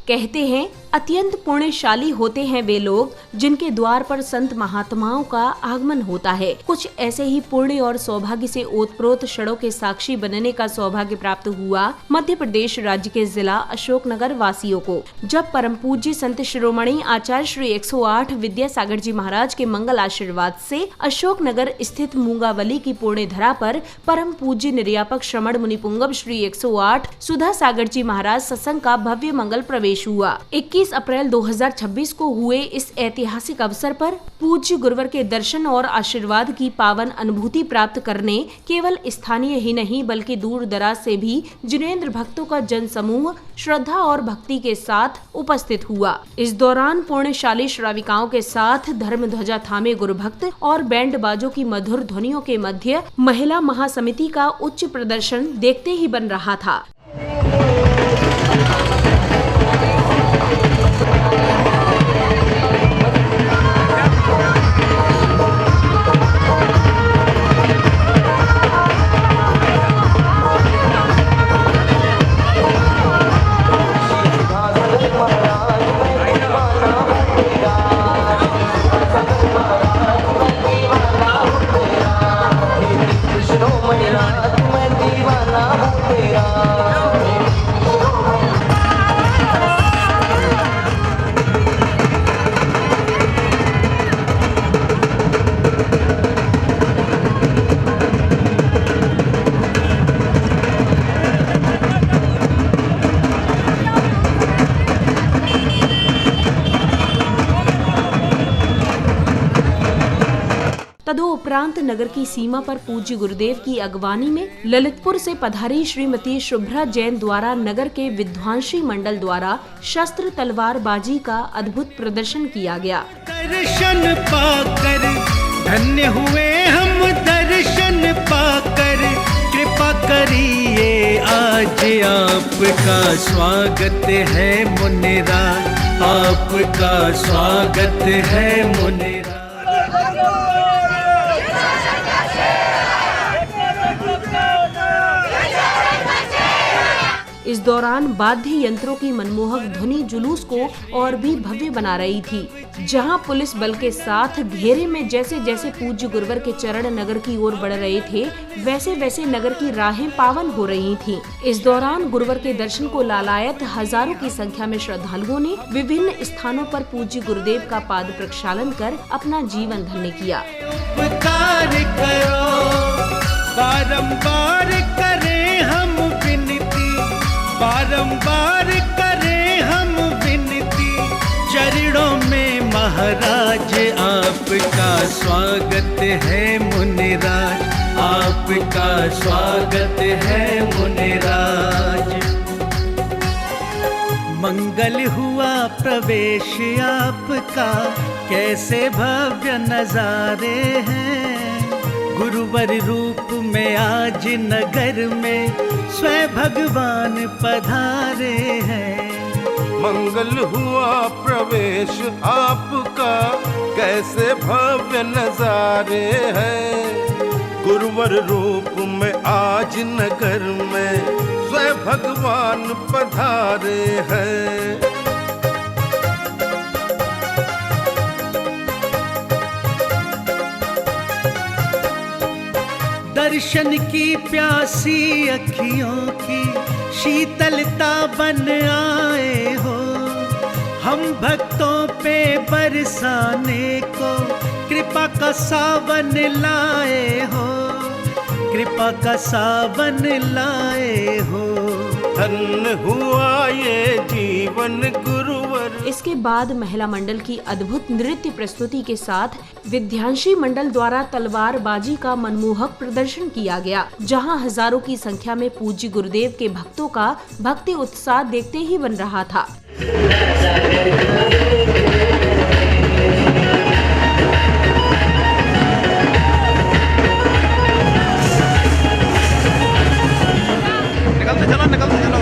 कहते हैं अत्यंत पुण्यशाली होते हैं वे लोग जिनके द्वार पर संत महात्माओं का आगमन होता है। कुछ ऐसे ही पुण्य और सौभाग्य से ओतप्रोत क्षणों के साक्षी बनने का सौभाग्य प्राप्त हुआ मध्य प्रदेश राज्य के जिला अशोकनगर वासियों को, जब परम पूज्य संत शिरोमणि आचार्य श्री 108 विद्यासागर जी महाराज के मंगल आशीर्वाद से अशोकनगर स्थित मूंगावली की पुण्य धरा पर परम पूज्य निर्यापक श्रमण मुनि पुंगव श्री 108 सुधा सागर जी महाराज सत्संग का भव्य मंगल प्रवेश हुआ। 21 अप्रैल 2026 को हुए इस ऐतिहासिक अवसर पर पूज्य गुरुवर के दर्शन और आशीर्वाद की पावन अनुभूति प्राप्त करने केवल स्थानीय ही नहीं बल्कि दूर दराज से भी जिनेंद्र भक्तों का जन समूह श्रद्धा और भक्ति के साथ उपस्थित हुआ। इस दौरान पुण्यशाली श्राविकाओं के साथ धर्म ध्वजा थामे गुरु भक्त और बैंड बाजों की मधुर ध्वनियों के मध्य महिला महासमिति का उच्च प्रदर्शन देखते ही बन रहा था। तदोपरांत नगर की सीमा पर पूज्य गुरुदेव की अगवानी में ललितपुर से पधारी श्रीमती शुभ्रा जैन द्वारा नगर के विद्वांशी मंडल द्वारा शस्त्र तलवार बाजी का अद्भुत प्रदर्शन किया गया। दर्शन पाकर धन्य हुए हम, दर्शन पाकर कृपा करिए, आज आपका स्वागत है मुनिराज, आपका स्वागत है मुनिराज। इस दौरान वाद्य यंत्रों की मनमोहक ध्वनि जुलूस को और भी भव्य बना रही थी। जहां पुलिस बल के साथ घेरे में जैसे जैसे पूज्य गुरुवर के चरण नगर की ओर बढ़ रहे थे वैसे वैसे नगर की राहें पावन हो रही थीं। इस दौरान गुरुवर के दर्शन को लालायत हजारों की संख्या में श्रद्धालुओं ने विभिन्न स्थानों पर पूज्य गुरुदेव का पाद प्रक्षालन कर अपना जीवन धन्य किया। बारंबार करें हम विनती, बारंबार करें हम विनती, चरणों में महाराज आपका स्वागत है मुनिराज, आपका स्वागत है मुनिराज। मंगल हुआ प्रवेश आपका, कैसे भव्य नजारे हैं, गुरुवर रूप में आज नगर में स्वयं भगवान पधारे हैं। मंगल हुआ प्रवेश आपका, कैसे भव्य नजारे हैं, गुरुवर रूप में आज नगर में स्वयं भगवान पधारे हैं। दर्शन की प्यासी अखियों की शीतलता बन आए हो, हम भक्तों पे बरसाने को कृपा का सावन लाए हो, कृपा का सावन लाए हो। धन्य हुआ ये जीवन गुरुवर। इसके बाद महिला मंडल की अद्भुत नृत्य प्रस्तुति के साथ विद्यांशी मंडल द्वारा तलवार बाजी का मनमोहक प्रदर्शन किया गया, जहां हजारों की संख्या में पूज्य गुरुदेव के भक्तों का भक्ति उत्साह देखते ही बन रहा था। निकलते चलो।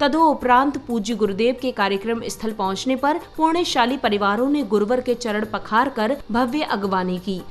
तदोपरांत पूज्य गुरुदेव के कार्यक्रम स्थल पहुंचने पर पुण्यशाली परिवारों ने गुरुवर के चरण पखार कर भव्य अगवानी की।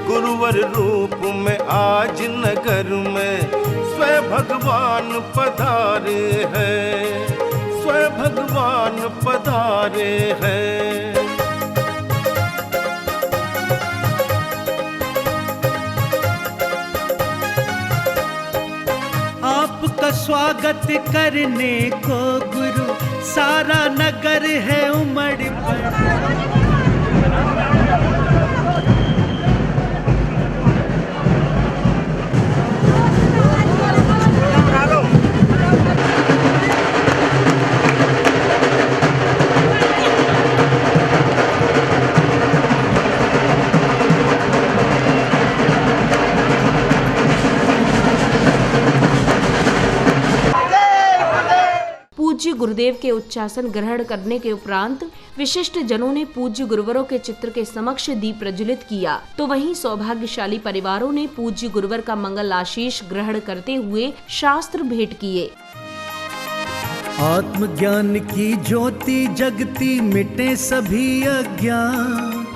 गुरुवर रूप में आज नगर में स्वयं भगवान पधारे हैं, स्वयं भगवान पधारे हैं। आपका स्वागत करने को गुरु सारा नगर है उमड़ पड़ा। पूज्य गुरुदेव के उच्चासन ग्रहण करने के उपरांत विशिष्ट जनों ने पूज्य गुरुवरों के चित्र के समक्ष दीप प्रज्वलित किया, तो वहीं सौभाग्यशाली परिवारों ने पूज्य गुरुवर का मंगल आशीष ग्रहण करते हुए शास्त्र भेंट किए। आत्मज्ञान की ज्योति जगती मिटे सभी अज्ञान,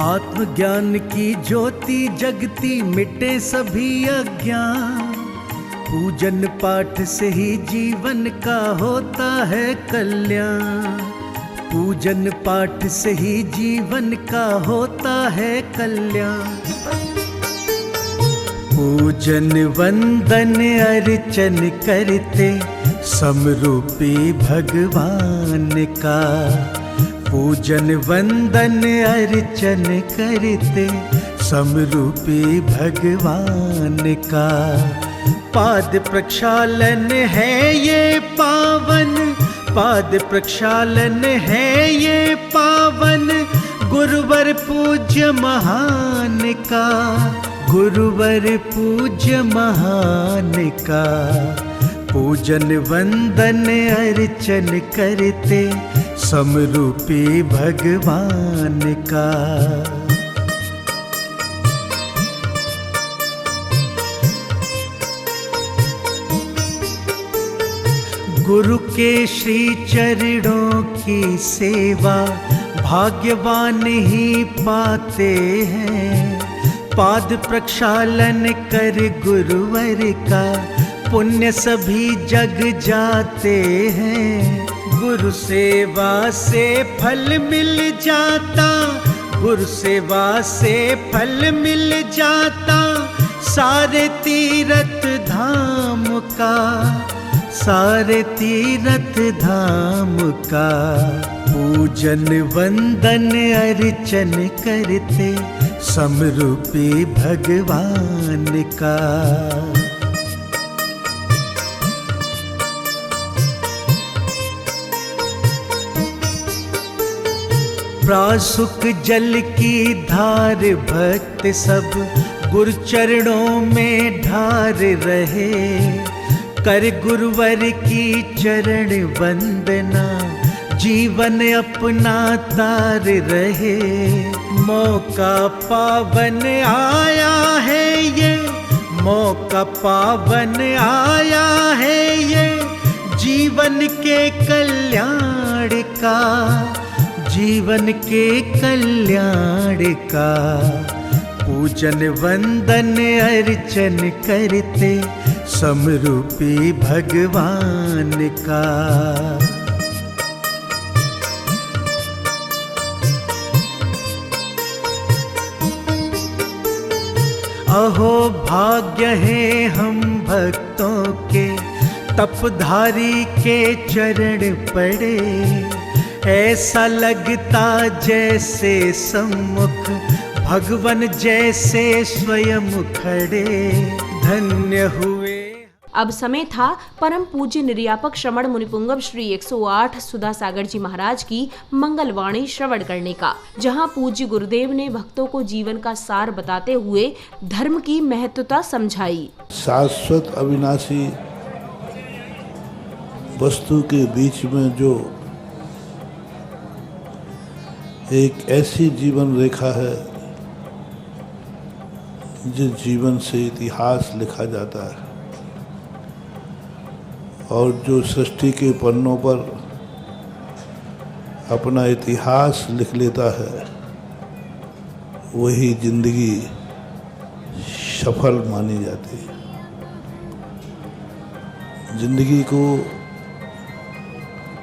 आत्मज्ञान की ज्योति जगती मिटे सभी अज्ञान। पूजन पाठ से ही जीवन का होता है कल्याण, पूजन पाठ से ही जीवन का होता है कल्याण। पूजन वंदन अर्चन करते समरूपी भगवान का, पूजन वंदन अर्चन करते समरूपी भगवान का। पाद प्रक्षालन है ये पावन, पाद प्रक्षालन है ये पावन, गुरुवर पूज्य महान का, गुरुवर पूज्य महान का। पूजन वंदन अर्चन करते समरूपी भगवान का। गुरु के श्री चरणों की सेवा भाग्यवान ही पाते हैं, पाद प्रक्षालन कर गुरुवर का पुण्य सभी जग जाते हैं। गुरु सेवा से फल मिल जाता, गुरु सेवा से फल मिल जाता, सारे तीर्थ धाम का, सारे तीर्थ धाम का। पूजन वंदन अर्चन करते समरूपी भगवान का। प्रासुक जल की धार भक्त सब गुरु चरणों में ढार रहे, कर गुरुवर की चरण वंदना जीवन अपना तार रहे। मौका पावन आया है ये, मौका पावन आया है ये, जीवन के कल्याण का, जीवन के कल्याण का। पूजन वंदन अर्चन करते समरूपी भगवान का। अहो भाग्य है हम भक्तों के, तपधारी के चरण पड़े, ऐसा लगता जैसे सम्मुख भगवन जैसे स्वयं खड़े। धन्य हुए। अब समय था परम पूज्य निर्यापक श्रमण मुनिपुंगव श्री 108 सुधा सागर जी महाराज की मंगलवाणी श्रवण करने का, जहां पूज्य गुरुदेव ने भक्तों को जीवन का सार बताते हुए धर्म की महत्वता समझाई। शाश्वत अविनाशी वस्तु के बीच में जो एक ऐसी जीवन रेखा है जिस जीवन से इतिहास लिखा जाता है और जो सृष्टि के पन्नों पर अपना इतिहास लिख लेता है, वही जिंदगी सफल मानी जाती है। जिंदगी को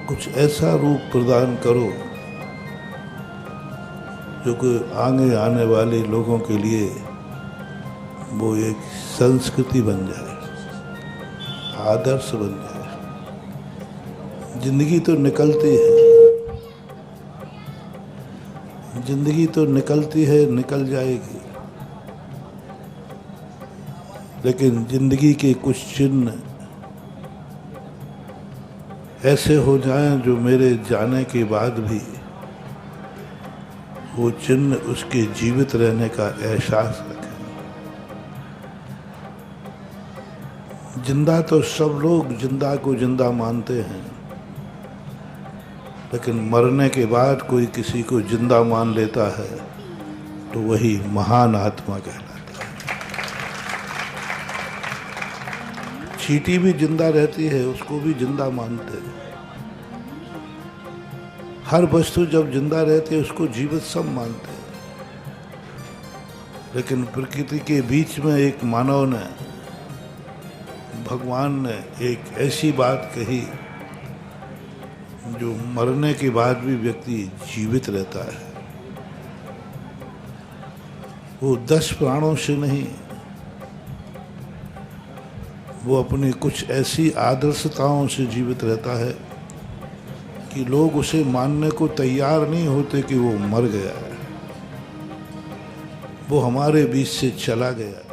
कुछ ऐसा रूप प्रदान करो जो कि आगे आने वाले लोगों के लिए वो एक संस्कृति बन जाए, आदर्श बन जाए। जिंदगी तो निकलती है, जिंदगी तो निकलती है, निकल जाएगी, लेकिन जिंदगी के कुछ चिन्ह ऐसे हो जाएं जो मेरे जाने के बाद भी वो चिन्ह उसके जीवित रहने का एहसास रखें। जिंदा तो सब लोग जिंदा को जिंदा मानते हैं, लेकिन मरने के बाद कोई किसी को जिंदा मान लेता है तो वही महान आत्मा कहलाता है। चींटी भी जिंदा रहती है, उसको भी जिंदा मानते हैं। हर वस्तु जब जिंदा रहती है उसको जीवित सब मानते हैं, लेकिन प्रकृति के बीच में एक मानव ने, भगवान ने एक ऐसी बात कही जो मरने के बाद भी व्यक्ति जीवित रहता है। वो 10 प्राणों से नहीं, वो अपनी कुछ ऐसी आदर्शताओं से जीवित रहता है कि लोग उसे मानने को तैयार नहीं होते कि वो मर गया है, वो हमारे बीच से चला गया।